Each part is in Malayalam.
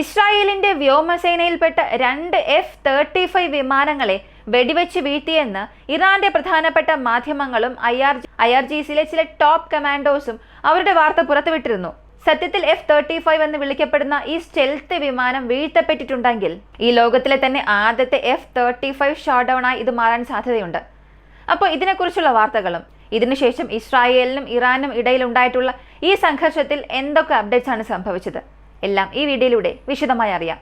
ഇസ്രായേലിന്റെ വ്യോമസേനയിൽപ്പെട്ട 2 F-35 വിമാനങ്ങളെ വെടിവെച്ച് വീഴ്ത്തിയെന്ന് ഇറാന്റെ പ്രധാനപ്പെട്ട മാധ്യമങ്ങളും IRGCയിലെ ചില ടോപ്പ് കമാൻഡോസും അവരുടെ വാർത്ത പുറത്തുവിട്ടിരുന്നു. സത്യത്തിൽ F-35 എന്ന് വിളിക്കപ്പെടുന്ന ഈ സ്റ്റെൽത്ത് വിമാനം വീഴ്ത്തപ്പെട്ടിട്ടുണ്ടെങ്കിൽ ഈ ലോകത്തിലെ തന്നെ ആദ്യത്തെ F-35 ഷോട്ട്ഡൗണായി ഇത് മാറാൻ സാധ്യതയുണ്ട്. അപ്പോൾ ഇതിനെക്കുറിച്ചുള്ള വാർത്തകളും ഇതിനുശേഷം ഇസ്രായേലിനും ഇറാനും ഇടയിൽ ഉണ്ടായിട്ടുള്ള ഈ സംഘർഷത്തിൽ എന്തൊക്കെ അപ്ഡേറ്റ്സ് ആണ് സംഭവിച്ചത് എല്ലാം ഈ വീഡിയോയിലൂടെ വിശദമായി അറിയാം.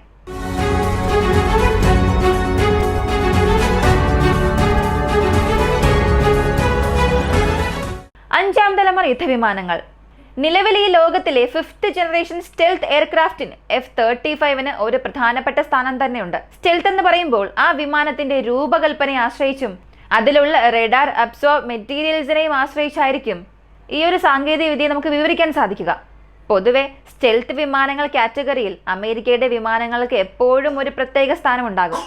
അഞ്ചാം തലമുറ യുദ്ധവിമാനങ്ങൾ. നിലവിൽ ഈ ലോകത്തിലെ 5th ജനറേഷൻ സ്റ്റെൽത്ത് എയർക്രാഫ്റ്റിന് F-35 ഒരു പ്രധാനപ്പെട്ട സ്ഥാനം തന്നെയുണ്ട്. സ്റ്റെൽത്ത് എന്ന് പറയുമ്പോൾ ആ വിമാനത്തിന്റെ രൂപകൽപ്പനയെ ആശ്രയിച്ചും അതിലുള്ള റഡാർ അബ്സോർബ് മെറ്റീരിയൽസിനെയും ആശ്രയിച്ചായിരിക്കും ഈ ഒരു സാങ്കേതിക വിദ്യയെ നമുക്ക് വിവരിക്കാൻ സാധിക്കുക. പൊതുവെ സ്റ്റെൽത്ത് വിമാനങ്ങൾ കാറ്റഗറിയിൽ അമേരിക്കയുടെ വിമാനങ്ങൾക്ക് എപ്പോഴും ഒരു പ്രത്യേക സ്ഥാനമുണ്ടാകും.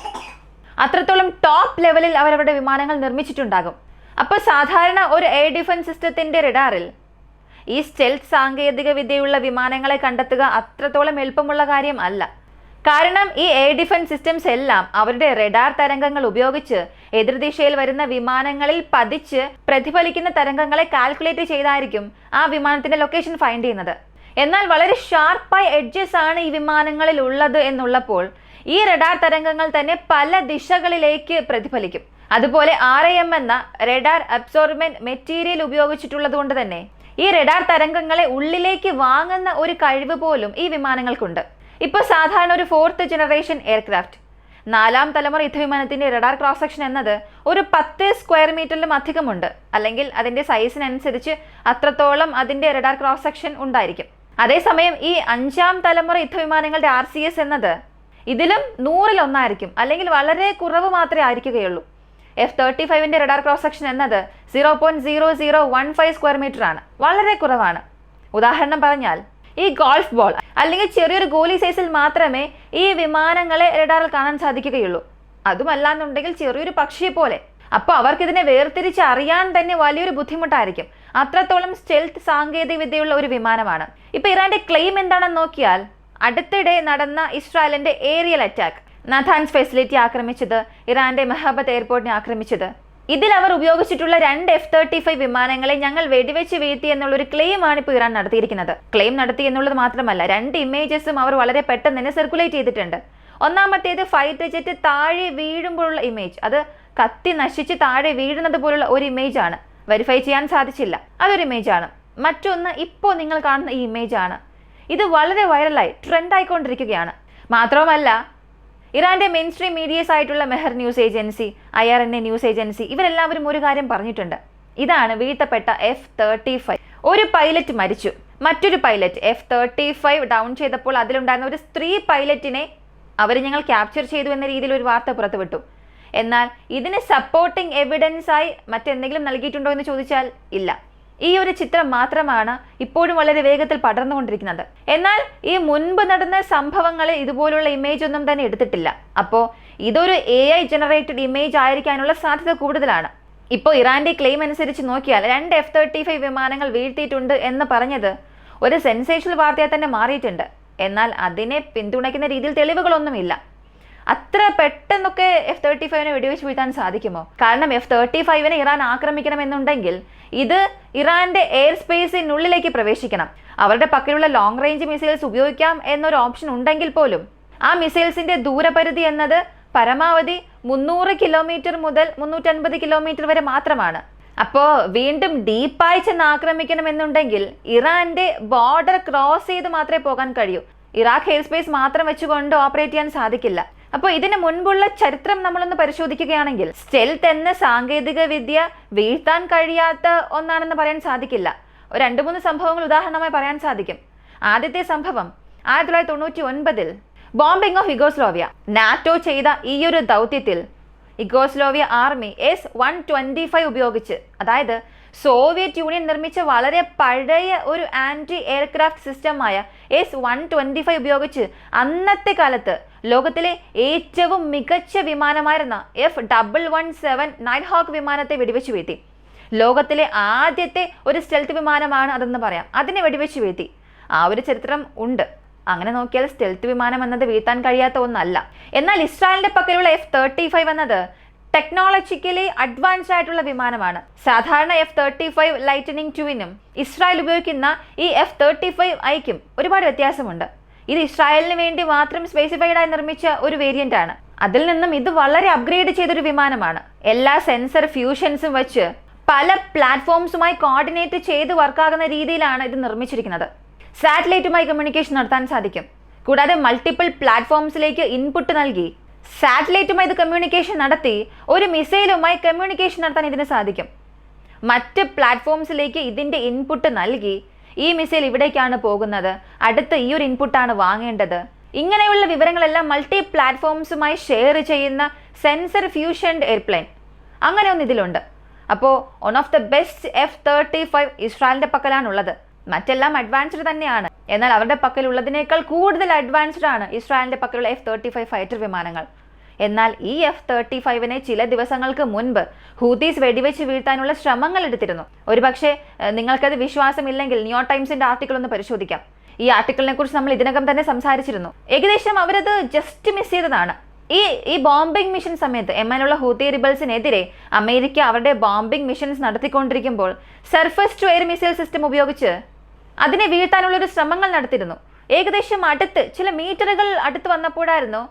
അത്രത്തോളം ടോപ്പ് ലെവലിൽ അവരവരുടെ വിമാനങ്ങൾ നിർമ്മിച്ചിട്ടുണ്ടാകും. അപ്പോൾ സാധാരണ ഒരു എയർ ഡിഫൻസ് സിസ്റ്റത്തിന്റെ റഡാറിൽ ഈ സ്റ്റെൽത്ത് സാങ്കേതിക വിദ്യയുള്ള വിമാനങ്ങളെ കണ്ടെത്തുക അത്രത്തോളം എളുപ്പമുള്ള കാര്യം അല്ല. കാരണം ഈ എയർ ഡിഫൻസ് സിസ്റ്റംസ് എല്ലാം അവരുടെ റഡാർ തരംഗങ്ങൾ ഉപയോഗിച്ച് എതിർദിശയിൽ വരുന്ന വിമാനങ്ങളിൽ പതിച്ച് പ്രതിഫലിക്കുന്ന തരംഗങ്ങളെ കാൽക്കുലേറ്റ് ചെയ്തായിരിക്കും ആ വിമാനത്തിന്റെ ലൊക്കേഷൻ ഫൈൻഡ് ചെയ്യുന്നത്. എന്നാൽ വളരെ ഷാർപ്പായ എഡ്ജസ് ആണ് ഈ വിമാനങ്ങളിൽ ഉള്ളത് എന്നുള്ളപ്പോൾ ഈ റഡാർ തരംഗങ്ങൾ തന്നെ പല ദിശകളിലേക്ക് പ്രതിഫലിക്കും. അതുപോലെ RAM എന്ന റഡാർ അബ്സോർബ്മെന്റ് മെറ്റീരിയൽ ഉപയോഗിച്ചിട്ടുള്ളത് കൊണ്ട് തന്നെ ഈ റഡാർ തരംഗങ്ങളെ ഉള്ളിലേക്ക് വാങ്ങുന്ന ഒരു കഴിവ് പോലും ഈ വിമാനങ്ങൾക്കുണ്ട്. ഇപ്പോൾ സാധാരണ ഒരു 4th ജനറേഷൻ എയർക്രാഫ്റ്റ് 4ാം തലമുറ യുദ്ധവിമാനത്തിന്റെ റഡാർ ക്രോസ് സെക്ഷൻ എന്നത് ഒരു 10 സ്ക്വയർ മീറ്ററിലും അധികമുണ്ട്. അല്ലെങ്കിൽ അതിന്റെ സൈസിനനുസരിച്ച് അത്രത്തോളം അതിന്റെ റഡാർ ക്രോസ് സെക്ഷൻ ഉണ്ടായിരിക്കും. അതേസമയം ഈ 5ാം തലമുറ യുദ്ധവിമാനങ്ങളുടെ RCS എന്നത് ഇതിലും 100-ൽ 1 അല്ലെങ്കിൽ വളരെ കുറവ് മാത്രമേ ആയിരിക്കുകയുള്ളൂ. F-35 റഡാർ ക്രോസ് സെക്ഷൻ എന്നത് 0.0015 സ്ക്വയർ മീറ്റർ ആണ്. വളരെ കുറവാണ്. ഉദാഹരണം പറഞ്ഞാൽ ഈ ഗോൾഫ് ബോൾ അല്ലെങ്കിൽ ചെറിയൊരു ഗോലി സൈസിൽ മാത്രമേ ഈ വിമാനങ്ങളെ റഡാറിൽ കാണാൻ സാധിക്കുകയുള്ളൂ. അതുമല്ലാന്നുണ്ടെങ്കിൽ ചെറിയൊരു പക്ഷിയെ പോലെ. അപ്പോൾ അവർക്കിതിനെ വേർതിരിച്ച് അറിയാൻ തന്നെ വലിയൊരു ബുദ്ധിമുട്ടായിരിക്കും. അത്രത്തോളം സ്റ്റെൽത്ത് സാങ്കേതിക വിദ്യയുള്ള ഒരു വിമാനമാണ്. ഇപ്പോൾ ഇറാന്റെ ക്ലെയിം എന്താണെന്ന് നോക്കിയാൽ അടുത്തിടെ നടന്ന ഇസ്രായേലിന്റെ ഏരിയൽ അറ്റാക്ക്, നഥാൻസ് ഫെസിലിറ്റി ആക്രമിച്ചത്, ഇറാന്റെ മെഹബത്ത് എയർപോർട്ടിനെ ആക്രമിച്ചത്, ഇതിൽ അവർ ഉപയോഗിച്ചിട്ടുള്ള 2 F-35 വിമാനങ്ങളെ ഞങ്ങൾ വെടിവെച്ച് വീഴ്ത്തി എന്നുള്ളൊരു ക്ലെയിമാണ് ഇപ്പോൾ ഇറാൻ നടത്തിയിരിക്കുന്നത്. ക്ലെയിം നടത്തി എന്നുള്ളത് മാത്രമല്ല, 2 ഇമേജസും അവർ വളരെ പെട്ടെന്ന് തന്നെ സർക്കുലേറ്റ് ചെയ്തിട്ടുണ്ട്. ഒന്നാമത്തേത് ഫൈറ്റർ ജെറ്റ് താഴെ വീഴുമ്പോഴുള്ള ഇമേജ്, അത് കത്തി നശിച്ച് താഴെ വീഴുന്നത് പോലുള്ള ഒരു ഇമേജ് ആണ്. വെരിഫൈ ചെയ്യാൻ സാധിച്ചില്ല, അതൊരു ഇമേജ് ആണ്. മറ്റൊന്ന് ഇപ്പോൾ നിങ്ങൾ കാണുന്ന ഈ ഇമേജ് ആണ്. ഇത് വളരെ വൈറലായി ട്രെൻഡ് ആയിക്കൊണ്ടിരിക്കുകയാണ്. മാത്രവുമല്ല, ഇറാന്റെ മെയിൻ സ്ട്രീം മീഡിയസ് ആയിട്ടുള്ള Mehr news agency, IRNA news agency ഇവരെല്ലാവരും ഒരു കാര്യം പറഞ്ഞിട്ടുണ്ട്. ഇതാണ് വീഴ്ത്തപ്പെട്ട F-35. ഒരു പൈലറ്റ് മരിച്ചു. മറ്റൊരു പൈലറ്റ് F-35 ഡൗൺ ചെയ്തപ്പോൾ അതിലുണ്ടായിരുന്ന ഒരു സ്ത്രീ പൈലറ്റിനെ അവർ ഞങ്ങൾ ക്യാപ്ചർ ചെയ്തു എന്ന രീതിയിൽ ഒരു വാർത്ത പുറത്തുവിട്ടു. എന്നാൽ ഇതിന് സപ്പോർട്ടിംഗ് എവിഡൻസ് ആയി മറ്റെന്തെങ്കിലും നൽകിയിട്ടുണ്ടോ എന്ന് ചോദിച്ചാൽ ഇല്ല. ഈ ഒരു ചിത്രം മാത്രമാണ് ഇപ്പോഴും വളരെ വേഗത്തിൽ പടർന്നുകൊണ്ടിരിക്കുന്നത്. എന്നാൽ ഈ മുൻപ് നടന്ന സംഭവങ്ങളിൽ ഇതുപോലുള്ള ഇമേജ് ഒന്നും തന്നെ എടുത്തിട്ടില്ല. അപ്പോൾ ഇതൊരു AI ജനറേറ്റഡ് ഇമേജ് ആയിരിക്കാനുള്ള സാധ്യത കൂടുതലാണ്. ഇപ്പോൾ ഇറാന്റെ ക്ലെയിം അനുസരിച്ച് നോക്കിയാൽ 2 F-35 വിമാനങ്ങൾ വീഴ്ത്തിയിട്ടുണ്ട് എന്ന് പറഞ്ഞത് ഒരു സെൻസേഷണൽ വാർത്തയായി തന്നെ മാറിയിട്ടുണ്ട്. എന്നാൽ അതിനെ പിന്തുണയ്ക്കുന്ന രീതിയിൽ തെളിവുകളൊന്നുമില്ല. അത്ര പെട്ടെന്നൊക്കെ F-35 വെടിവെച്ച് വീഴ്ത്താൻ സാധിക്കുമോ? കാരണം F-35 ഇറാൻ ആക്രമിക്കണമെന്നുണ്ടെങ്കിൽ ഇത് ഇറാന്റെ എയർ സ്പേസിനുള്ളിലേക്ക് പ്രവേശിക്കണം. അവരുടെ പക്കലുള്ള ലോങ് റേഞ്ച് മിസൈൽസ് ഉപയോഗിക്കാം എന്നൊരു ഓപ്ഷൻ ഉണ്ടെങ്കിൽ പോലും ആ മിസൈൽസിന്റെ ദൂരപരിധി എന്നത് പരമാവധി 300 കിലോമീറ്റർ മുതൽ 350 കിലോമീറ്റർ വരെ മാത്രമാണ്. അപ്പോൾ വീണ്ടും ഡീപ്പായി ചെന്ന് ആക്രമിക്കണമെന്നുണ്ടെങ്കിൽ ഇറാന്റെ ബോർഡർ ക്രോസ് ചെയ്ത് മാത്രമേ പോകാൻ കഴിയൂ. ഇറാഖ് എയർ സ്പേസ് മാത്രം വെച്ചുകൊണ്ട് ഓപ്പറേറ്റ് ചെയ്യാൻ സാധിക്കില്ല. അപ്പോൾ ഇതിന് മുൻപുള്ള ചരിത്രം നമ്മളൊന്ന് പരിശോധിക്കുകയാണെങ്കിൽ സ്റ്റെൽത്ത് എന്ന സാങ്കേതിക വിദ്യ വീഴ്ത്താൻ കഴിയാത്ത ഒന്നാണെന്ന് പറയാൻ സാധിക്കില്ല. 2-3 സംഭവങ്ങൾ ഉദാഹരണമായി പറയാൻ സാധിക്കും. ആദ്യത്തെ സംഭവം 1999 ബോംബിംഗ് ഓഫ് യുഗോസ്ലോവിയ. നാറ്റോ ചെയ്ത ഈ ഒരു ദൗത്യത്തിൽ യുഗോസ്ലോവിയ ആർമി S-125 ഉപയോഗിച്ച്, അതായത് സോവിയറ്റ് യൂണിയൻ നിർമ്മിച്ച വളരെ പഴയ ഒരു ആന്റി എയർക്രാഫ്റ്റ് സിസ്റ്റമായ S-125 ഉപയോഗിച്ച് അന്നത്തെ കാലത്ത് ലോകത്തിലെ ഏറ്റവും മികച്ച വിമാനമായിരുന്ന F-117 നൈറ്റ് ഹോക്ക് വിമാനത്തെ വെടിവെച്ച് വീഴ്ത്തി. ലോകത്തിലെ ആദ്യത്തെ ഒരു സ്റ്റെൽത്ത് വിമാനമാണ് അതെന്ന് പറയാം. അതിനെ വെടിവെച്ച് വീഴ്ത്തി. ആ ഒരു ചരിത്രം ഉണ്ട്. അങ്ങനെ നോക്കിയാൽ സ്റ്റെൽത്ത് വിമാനം എന്നത് വീഴ്ത്താൻ കഴിയാത്ത ഒന്നല്ല. എന്നാൽ ഇസ്രായേലിന്റെ പക്കലുള്ള F-35 എന്നത് ടെക്നോളജിക്കലി അഡ്വാൻസ്ഡ് ആയിട്ടുള്ള വിമാനമാണ്. സാധാരണ F-35 ലൈറ്റനിങ് 2നും ഇസ്രായേൽ ഉപയോഗിക്കുന്ന ഈ F-35Iക്കും ഒരുപാട് വ്യത്യാസമുണ്ട്. ഇത് ഇസ്രായേലിന് വേണ്ടി മാത്രം സ്പെസിഫൈഡ് ആയി നിർമ്മിച്ച ഒരു വേരിയന്റ് ആണ്. അതിൽ നിന്നും ഇത് വളരെ അപ്ഗ്രേഡ് ചെയ്തൊരു വിമാനമാണ്. എല്ലാ സെൻസർ ഫ്യൂഷൻസും വെച്ച് പല പ്ലാറ്റ്ഫോംസുമായി കോർഡിനേറ്റ് ചെയ്ത് വർക്കാകുന്ന രീതിയിലാണ് ഇത് നിർമ്മിച്ചിരിക്കുന്നത്. സാറ്റലൈറ്റുമായി കമ്മ്യൂണിക്കേഷൻ നടത്താൻ സാധിക്കും. കൂടാതെ മൾട്ടിപ്പിൾ പ്ലാറ്റ്ഫോംസിലേക്ക് ഇൻപുട്ട് നൽകി സാറ്റലൈറ്റുമായി ഇത് കമ്മ്യൂണിക്കേഷൻ നടത്തി ഒരു മിസൈലുമായി കമ്മ്യൂണിക്കേഷൻ നടത്താൻ ഇതിന് സാധിക്കും. മറ്റ് പ്ലാറ്റ്ഫോംസിലേക്ക് ഇതിൻ്റെ ഇൻപുട്ട് നൽകി ഈ മിസൈൽ ഇവിടേക്കാണ് പോകുന്നത്, അടുത്ത ഈ ഒരു ഇൻപുട്ടാണ് വാങ്ങേണ്ടത്, ഇങ്ങനെയുള്ള വിവരങ്ങളെല്ലാം മൾട്ടി പ്ലാറ്റ്ഫോംസുമായി ഷെയർ ചെയ്യുന്ന സെൻസർ ഫ്യൂഷൻഡ് എയർപ്ലെയിൻ അങ്ങനെ ഒന്ന് ഇതിലുണ്ട്. അപ്പോൾ one of the best F-35 ഇസ്രായേലിൻ്റെ പക്കലാണുള്ളത്. മറ്റെല്ലാം അഡ്വാൻസ്ഡ് തന്നെയാണ്. എന്നാൽ അവരുടെ പക്കലുള്ളതിനേക്കാൾ കൂടുതൽ അഡ്വാൻസ്ഡ് ആണ് ഇസ്രായേലിൻ്റെ പക്കലുള്ള F-35 ഫൈറ്റർ വിമാനങ്ങൾ. എന്നാൽ ഈ F-35നെ ചില ദിവസങ്ങൾക്ക് മുൻപ് ഹൂതീസ് വെടിവെച്ച് വീഴ്ത്താനുള്ള ശ്രമങ്ങൾ എടുത്തിരുന്നു. ഒരുപക്ഷെ നിങ്ങൾക്കത് വിശ്വാസമില്ലെങ്കിൽ ന്യൂയോർക്ക് ടൈംസിന്റെ ആർട്ടിക്കിൾ ഒന്ന് പരിശോധിക്കാം. ഈ ആർട്ടിക്കിളിനെ കുറിച്ച് നമ്മൾ ഇതിനകം തന്നെ സംസാരിച്ചിരുന്നു. ഏകദേശം അവരത് ജസ്റ്റ് മിസ് ചെയ്തതാണ്. ഈ ബോംബിംഗ് മിഷൻ സമയത്ത് യമനിലുള്ള ഹൂതി റിബൽസിനെതിരെ അമേരിക്ക അവരുടെ ബോംബിംഗ് മിഷൻസ് നടത്തിക്കൊണ്ടിരിക്കുമ്പോൾ surface to air missile system ഉപയോഗിച്ച് അതിനെ വീഴ്ത്താനുള്ളൊരു ശ്രമങ്ങൾ നടത്തിയിരുന്നു. ഏകദേശം അടുത്ത് ചില മീറ്ററുകൾ അടുത്ത് വന്നപ്പോഴായിരുന്നു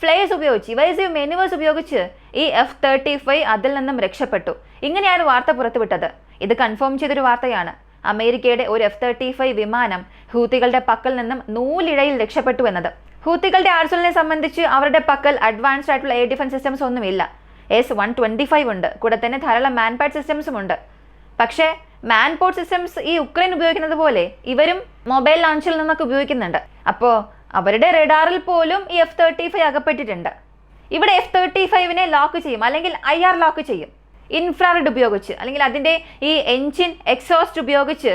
ഫ്ലേസ് ഉപയോഗിച്ച് ഇവൈസീവ് മെനുവേഴ്സ് ഉപയോഗിച്ച് ഈ F-35 അതിൽ നിന്നും രക്ഷപ്പെട്ടു. ഇങ്ങനെയാണ് വാർത്ത പുറത്തുവിട്ടത്. ഇത് കൺഫേം ചെയ്തൊരു വാർത്തയാണ്. അമേരിക്കയുടെ ഒരു F-35 വിമാനം ഹൂത്തികളുടെ പക്കൽ നിന്നും നൂലിഴയിൽ രക്ഷപ്പെട്ടു എന്നത്. ഹൂത്തികളുടെ ആർസലിനെ സംബന്ധിച്ച് അവരുടെ പക്കൽ അഡ്വാൻസ്ഡ് ആയിട്ടുള്ള എയർ ഡിഫൻസ് സിസ്റ്റംസ് ഒന്നുമില്ല. S-125 ഉണ്ട്. കൂടെ തന്നെ ധാരാളം മാൻപാഡ് സിസ്റ്റംസും ഉണ്ട്. പക്ഷേ മാൻപോർട്ട് സിസ്റ്റംസ് ഈ ഉക്രൈൻ ഉപയോഗിക്കുന്നത് പോലെ ഇവരും മൊബൈൽ ലോഞ്ചിൽ നിന്നൊക്കെ ഉപയോഗിക്കുന്നുണ്ട്. അപ്പോൾ അവരുടെ റഡാറിൽ പോലും ഈ F-35 അകപ്പെട്ടിട്ടുണ്ട്. ഇവിടെ F-35നെ ലോക്ക് ചെയ്യും, അല്ലെങ്കിൽ IR ലോക്ക് ചെയ്യും. ഇൻഫ്രാറെഡ് ഉപയോഗിച്ച് അല്ലെങ്കിൽ അതിൻ്റെ ഈ എൻജിൻ എക്സോസ്റ്റ് ഉപയോഗിച്ച്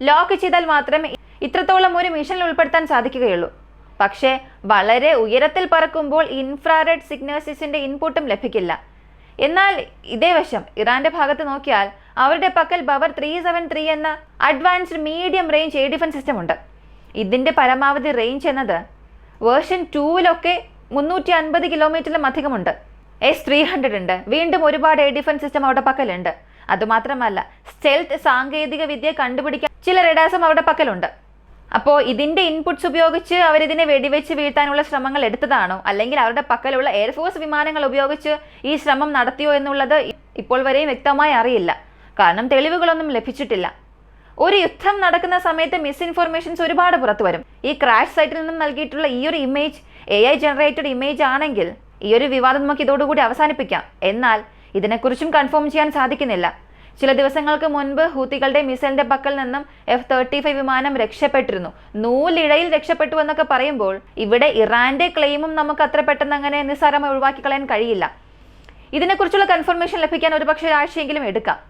ലോക്ക് ചെയ്താൽ മാത്രമേ ഇത്രത്തോളം ഒരു മിഷനിൽ ഉൾപ്പെടുത്താൻ സാധിക്കുകയുള്ളൂ. പക്ഷേ വളരെ ഉയരത്തിൽ പറക്കുമ്പോൾ ഇൻഫ്രാറെഡ് സിഗ്നൽസിന്റെ ഇൻപുട്ടും ലഭിക്കില്ല. എന്നാൽ ഇതേ വശം ഇറാന്റെ ഭാഗത്ത് നോക്കിയാൽ അവരുടെ പക്കൽ ബവർ 373 എന്ന advanced medium range air defence system ഉണ്ട്. ഇതിൻ്റെ പരമാവധി റേഞ്ച് എന്നത് വേർഷൻ 2-ലൊക്കെ 350 കിലോമീറ്ററിലും അധികമുണ്ട്. S-300 ഉണ്ട്. വീണ്ടും ഒരുപാട് എയർ ഡിഫൻസ് സിസ്റ്റം അവരുടെ പക്കലുണ്ട്. അതുമാത്രമല്ല, സ്റ്റെൽത്ത് സാങ്കേതിക വിദ്യ കണ്ടുപിടിക്കാൻ ചില റഡാർസും അവരുടെ പക്കലുണ്ട്. അപ്പോൾ ഇതിൻ്റെ ഇൻപുട്സ് ഉപയോഗിച്ച് അവരിതിനെ വെടിവെച്ച് വീഴ്ത്താനുള്ള ശ്രമങ്ങൾ എടുത്തതാണോ, അല്ലെങ്കിൽ അവരുടെ പക്കലുള്ള എയർഫോഴ്സ് വിമാനങ്ങൾ ഉപയോഗിച്ച് ഈ ശ്രമം നടത്തിയോ എന്നുള്ളത് ഇപ്പോൾ വരെയും വ്യക്തമായി അറിയില്ല. കാരണം തെളിവുകളൊന്നും ലഭിച്ചിട്ടില്ല. ഒരു യുദ്ധം നടക്കുന്ന സമയത്ത് മിസ്ഇൻഫോർമേഷൻസ് ഒരുപാട് പുറത്തു വരും. ഈ ക്രാഷ് സൈറ്റിൽ നിന്നും നൽകിയിട്ടുള്ള ഈ ഒരു ഇമേജ് AI ജനറേറ്റഡ് ഇമേജ് ആണെങ്കിൽ ഈ ഒരു വിവാദം നമുക്ക് ഇതോടുകൂടി അവസാനിപ്പിക്കാം. എന്നാൽ ഇതിനെക്കുറിച്ചും കൺഫേം ചെയ്യാൻ സാധിക്കുന്നില്ല. ചില ദിവസങ്ങൾക്ക് മുൻപ് ഹൂത്തികളുടെ മിസൈലിന്റെ പക്കൽ നിന്നും F-35 വിമാനം രക്ഷപ്പെട്ടിരുന്നു. നൂലിഴയിൽ രക്ഷപ്പെട്ടു എന്നൊക്കെ പറയുമ്പോൾ ഇവിടെ ഇറാന്റെ ക്ലെയിമും നമുക്ക് അത്ര പെട്ടെന്ന് അങ്ങനെ നിസ്സാരമായി ഒഴിവാക്കി കളയാൻ കഴിയില്ല. ഇതിനെക്കുറിച്ചുള്ള കൺഫർമേഷൻ ലഭിക്കാൻ ഒരുപക്ഷെ ഒരാഴ്ചയെങ്കിലും എടുക്കാം.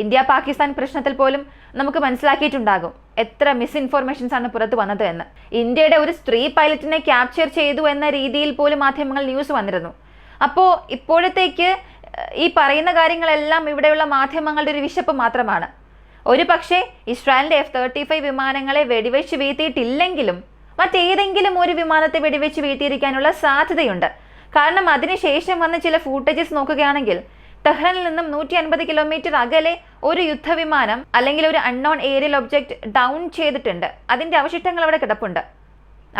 ഇന്ത്യ പാകിസ്ഥാൻ പ്രശ്നത്തിൽ പോലും നമുക്ക് മനസ്സിലാക്കിയിട്ടുണ്ടാകും എത്ര മിസ്ഇൻഫോർമേഷൻസ് ആണ് പുറത്തു വന്നത് എന്ന്. ഇന്ത്യയുടെ ഒരു സ്ത്രീ പൈലറ്റിനെ ക്യാപ്ചർ ചെയ്തു എന്ന രീതിയിൽ പോലും മാധ്യമങ്ങൾ ന്യൂസ് വന്നിരുന്നു. അപ്പോൾ ഇപ്പോഴത്തേക്ക് ഈ പറയുന്ന കാര്യങ്ങളെല്ലാം ഇവിടെയുള്ള മാധ്യമങ്ങളുടെ ഒരു വിശപ്പ് മാത്രമാണ്. ഒരു പക്ഷേ ഇസ്രായേലിന്റെ F-35 വിമാനങ്ങളെ വെടിവെച്ച് വീഴ്ത്തിയിട്ടില്ലെങ്കിലും മറ്റേതെങ്കിലും ഒരു വിമാനത്തെ വെടിവെച്ച് വീഴ്ത്തിയിരിക്കാനുള്ള സാധ്യതയുണ്ട്. കാരണം അതിനുശേഷം വന്ന ചില ഫൂട്ടേജസ് നോക്കുകയാണെങ്കിൽ തെഹ്റാനിൽ നിന്നും 150 കിലോമീറ്റർ അകലെ ഒരു യുദ്ധവിമാനം അല്ലെങ്കിൽ ഒരു അൺനോൺ ഏരിയൽ ഒബ്ജക്റ്റ് ഡൗൺ ചെയ്തിട്ടുണ്ട്. അതിൻ്റെ അവശിഷ്ടങ്ങൾ അവിടെ കിടപ്പുണ്ട്.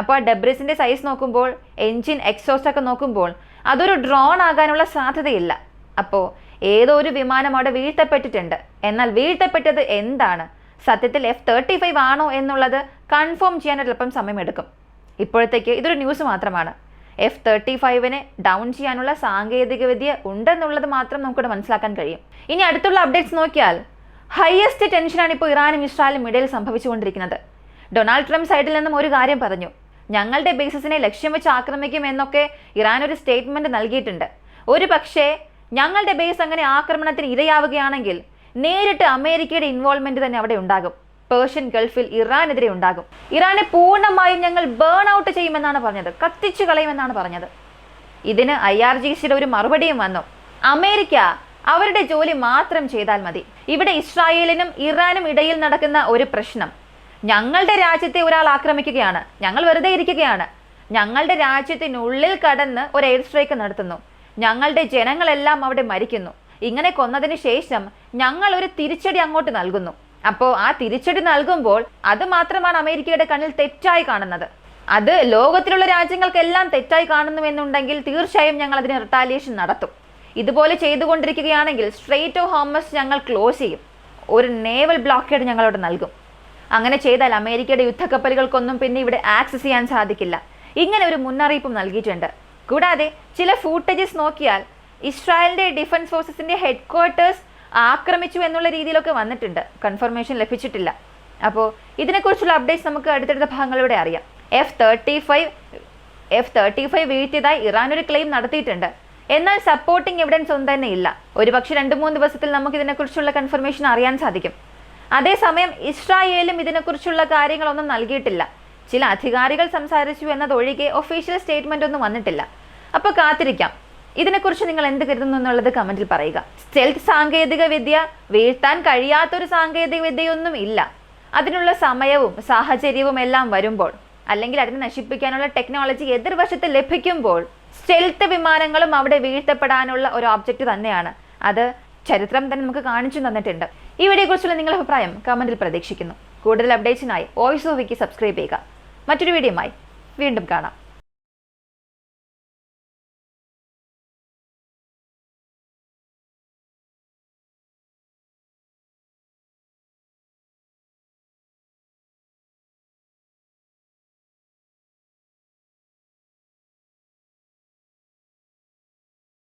അപ്പോൾ ആ ഡെബ്രിസിന്റെ സൈസ് നോക്കുമ്പോൾ, എൻജിൻ എക്സോസ്റ്റ് ഒക്കെ നോക്കുമ്പോൾ അതൊരു ഡ്രോൺ ആകാനുള്ള സാധ്യതയില്ല. അപ്പോൾ ഏതോ ഒരു വിമാനം അവിടെ വീഴ്ത്തപ്പെട്ടിട്ടുണ്ട്. എന്നാൽ വീഴ്ത്തപ്പെട്ടത് എന്താണ്, സത്യത്തിൽ F-35 ആണോ എന്നുള്ളത് കൺഫേം ചെയ്യാൻ ഒരല്പം സമയമെടുക്കും. ഇപ്പോഴത്തേക്ക് ഇതൊരു ന്യൂസ് മാത്രമാണ്. F-35നെ ഡൗൺ ചെയ്യാനുള്ള സാങ്കേതികവിദ്യ ഉണ്ടെന്നുള്ളത് മാത്രം നമുക്കിവിടെ മനസ്സിലാക്കാൻ കഴിയും. ഇനി അടുത്തുള്ള അപ്ഡേറ്റ്സ് നോക്കിയാൽ ഹയസ്റ്റ് ടെൻഷനാണ് ഇപ്പോൾ ഇറാനും ഇസ്രായേലും ഇടയിൽ സംഭവിച്ചുകൊണ്ടിരിക്കുന്നത്. ഡൊണാൾഡ് ട്രംപ് സൈഡിൽ നിന്നും ഒരു കാര്യം പറഞ്ഞു, ഞങ്ങളുടെ ബേസിസിനെ ലക്ഷ്യം വെച്ച് ആക്രമിക്കും എന്നൊക്കെ ഇറാൻ ഒരു സ്റ്റേറ്റ്മെന്റ് നൽകിയിട്ടുണ്ട്. ഒരു പക്ഷേ ഞങ്ങളുടെ ബേസ് അങ്ങനെ ആക്രമണത്തിന് ഇരയാവുകയാണെങ്കിൽ നേരിട്ട് അമേരിക്കയുടെ ഇൻവോൾവ്മെന്റ് തന്നെ അവിടെ ഉണ്ടാകും. പേർഷ്യൻ ഗൾഫിൽ ഇറാനെതിരെ ഉണ്ടാകും. ഇറാനെ പൂർണ്ണമായും ഞങ്ങൾ ബേൺ ഔട്ട് ചെയ്യുമെന്നാണ് പറഞ്ഞത്, കത്തിച്ചു കളയുമെന്നാണ് പറഞ്ഞത്. ഇതിന് IRGCയുടെ ഒരു മറുപടിയും വന്നു. അമേരിക്ക അവരുടെ ജോലി മാത്രം ചെയ്താൽ മതി. ഇവിടെ ഇസ്രായേലിനും ഇറാനും ഇടയിൽ നടക്കുന്ന ഒരു പ്രശ്നം ഞങ്ങളുടെ രാജ്യത്തെ ഒരാൾ ആക്രമിക്കുകയാണ്, ഞങ്ങൾ വെറുതെ ഇരിക്കുകയാണ്, ഞങ്ങളുടെ രാജ്യത്തിനുള്ളിൽ കടന്ന് ഒരു എയർ സ്ട്രൈക്ക് നടത്തുന്നു, ഞങ്ങളുടെ ജനങ്ങളെല്ലാം അവിടെ മരിക്കുന്നു, ഇങ്ങനെ കൊന്നതിന് ശേഷം ഞങ്ങൾ ഒരു തിരിച്ചടി അങ്ങോട്ട് നൽകുന്നു. അപ്പോൾ ആ തിരിച്ചടി നൽകുമ്പോൾ അത് മാത്രമാണ് അമേരിക്കയുടെ കണ്ണിൽ തെറ്റായി കാണുന്നത്. അത് ലോകത്തിലുള്ള രാജ്യങ്ങൾക്കെല്ലാം തെറ്റായി കാണുന്നുവെന്നുണ്ടെങ്കിൽ തീർച്ചയായും ഞങ്ങൾ അതിന് റിട്ടാലിയേഷൻ നടത്തും. ഇതുപോലെ ചെയ്തുകൊണ്ടിരിക്കുകയാണെങ്കിൽ സ്ട്രെയിറ്റ് ഓഫ് ഹോർമസ് ഞങ്ങൾ ക്ലോസ് ചെയ്യും, ഒരു നേവൽ ബ്ലോക്കേഡ് ഞങ്ങളോട് നൽകും. അങ്ങനെ ചെയ്താൽ അമേരിക്കയുടെ യുദ്ധക്കപ്പലുകൾക്കൊന്നും പിന്നെ ഇവിടെ ആക്സസ് ചെയ്യാൻ സാധിക്കില്ല. ഇങ്ങനെ ഒരു മുന്നറിയിപ്പും നൽകിയിട്ടുണ്ട്. കൂടാതെ ചില ഫൂട്ടേജസ് നോക്കിയാൽ ഇസ്രായേലിന്റെ ഡിഫൻസ് ഫോഴ്സസിന്റെ ഹെഡ്ക്വാർട്ടേഴ്സ് ആക്രമിച്ചു എന്നുള്ള രീതിയിലൊക്കെ വന്നിട്ടുണ്ട്. കൺഫർമേഷൻ ലഭിച്ചിട്ടില്ല. അപ്പോൾ ഇതിനെക്കുറിച്ചുള്ള അപ്ഡേറ്റ്സ് നമുക്ക് അടുത്തടുത്ത ഭാഗങ്ങളിലൂടെ അറിയാം. F-35 വീഴ്ത്തിയതായി ഇറാൻ ഒരു ക്ലെയിം നടത്തിയിട്ടുണ്ട്. എന്നാൽ സപ്പോർട്ടിംഗ് എവിഡൻസ് ഒന്നും തന്നെ ഇല്ല. ഒരുപക്ഷെ 2-3 ദിവസത്തിൽ നമുക്ക് ഇതിനെക്കുറിച്ചുള്ള കൺഫർമേഷൻ അറിയാൻ സാധിക്കും. അതേസമയം ഇസ്രായേലും ഇതിനെക്കുറിച്ചുള്ള കാര്യങ്ങളൊന്നും നൽകിയിട്ടില്ല. ചില അധികാരികൾ സംസാരിച്ചു എന്നതൊഴികെ ഒഫീഷ്യൽ സ്റ്റേറ്റ്മെന്റ് ഒന്നും വന്നിട്ടില്ല. അപ്പോൾ കാത്തിരിക്കാം. ഇതിനെക്കുറിച്ച് നിങ്ങൾ എന്ത് കരുതുന്നു എന്നുള്ളത് കമന്റിൽ പറയുക. സ്റ്റെൽത്ത് സാങ്കേതിക വിദ്യ വീഴ്ത്താൻ കഴിയാത്തൊരു സാങ്കേതിക വിദ്യയൊന്നും ഇല്ല. അതിനുള്ള സമയവും സാഹചര്യവും എല്ലാം വരുമ്പോൾ, അല്ലെങ്കിൽ അതിനെ നശിപ്പിക്കാനുള്ള ടെക്നോളജി എതിർവശത്ത് ലഭിക്കുമ്പോൾ സ്റ്റെൽത്ത് വിമാനങ്ങളും അവിടെ വീഴ്ത്തപ്പെടാനുള്ള ഒരു ഓബ്ജക്റ്റ് തന്നെയാണ്. അത് ചരിത്രം തന്നെ നമുക്ക് കാണിച്ചു തന്നിട്ടുണ്ട്. ഈ വീഡിയോയെക്കുറിച്ചുള്ള നിങ്ങളുടെ അഭിപ്രായം കമന്റിൽ പ്രതീക്ഷിക്കുന്നു. കൂടുതൽ അപ്ഡേറ്റ്സിനായി വോയിസ് ഓഫ് വിക്കി സബ്സ്ക്രൈബ് ചെയ്യുക. മറ്റൊരു വീഡിയോയുമായി വീണ്ടും കാണാം.